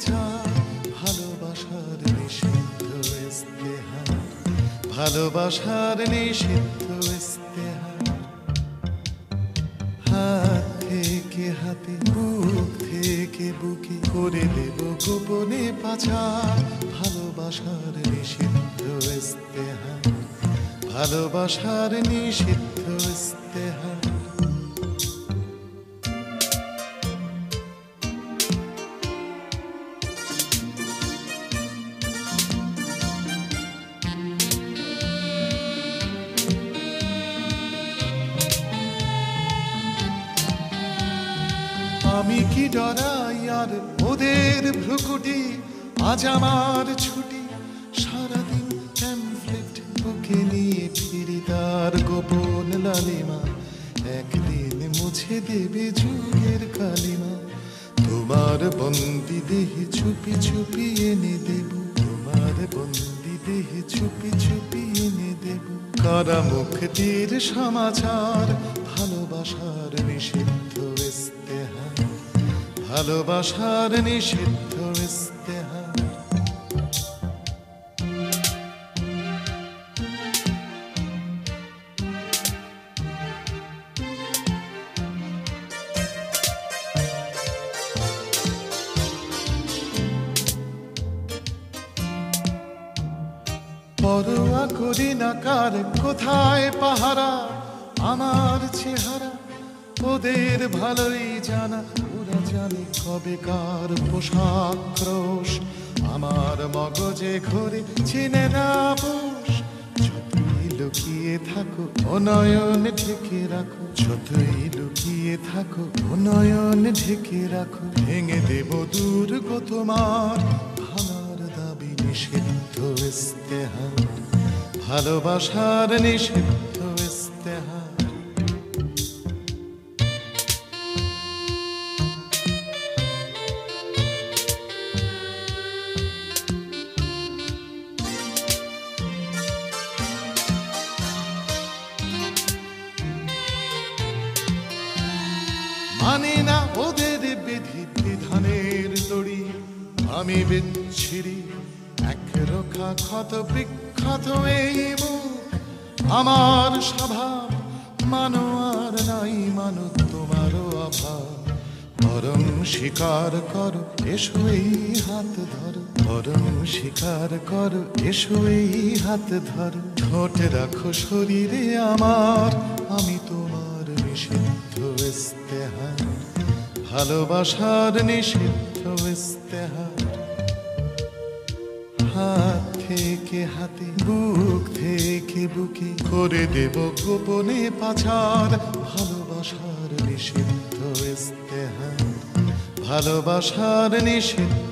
পাচার, ভালোবাসার নিষিদ্ধ ইস্তেহার, ভালোবাসার নিষিদ্ধ ইস্তেহার। হাত থেকে হাতে, বুক থেকে বুকে করে দেব গোপনে পাচার, ভালোবাসার নিষিদ্ধ ইস্তেহার, ভালোবাসার নিষিদ্ধ ইস্তেহার। আমি কি ডরাই আর ওদের ভ্রুকুটি, আজ আমার ছুটি, সারাদিন প্যামফ্লেট বুকে নিয়ে ফিরি তার গোপন লালিমা, একদিন মুছে দেবে যুগের কালিমা। তোমার বন্দি দেহে চুপি চুপি এনে দেব, তোমার বন্দি দেহে চুপি চুপি এনে দেব কারা মুক্তির সমাচার, ভালোবাসার নিষিদ্ধ ইস্তেহার, ভালোবাসার নিষিদ্ধ ইস্তেহার। পরোয়া করি না কার কোথায় পাহারা, আমার চেহারা ওদের ভালোই জানা, ওরা জানে কবে কার পোশাক ক্রোশ, আমার মগজে ঘরে চিনে না পোষ। যতই লুকিয়ে থাকো নয়ন ঢেকে রাখো, যতই লুকিয়ে থাকো নয়ন ঢেকে রাখো, ভেঙে দেব দুর্গ তোমার, ভাঙার দাবি নিষিদ্ধ ইস্তেহার, ভালোবাসার নিষিদ্ধ ইস্তেহার। মানি না ওদের বিধি বিধানের দড়ি, আমি বিচ্ছিরি একরোখা ক্ষত বিখ্যাত এই মুখ, আমার স্বভাব মানো আর নাই মানো তোমারও অভাব, বরং স্বীকার করো এসো এই হাত ধরো, বরং স্বীকার করো এসো এই হাত ধরো, ঠোঁটে রাখো শরীরে আমার, আমি তোমার নিষিদ্ধ ইস্তেহার, ভালোবাসার নিষিদ্ধ ইস্তেহার। হাত থেকে হাতে, বুক থেকে বুকে করে দেব গোপনে পাচার, ভালোবাসার নিষিদ্ধ ইস্তেহার, ভালোবাসার নিষিদ্ধ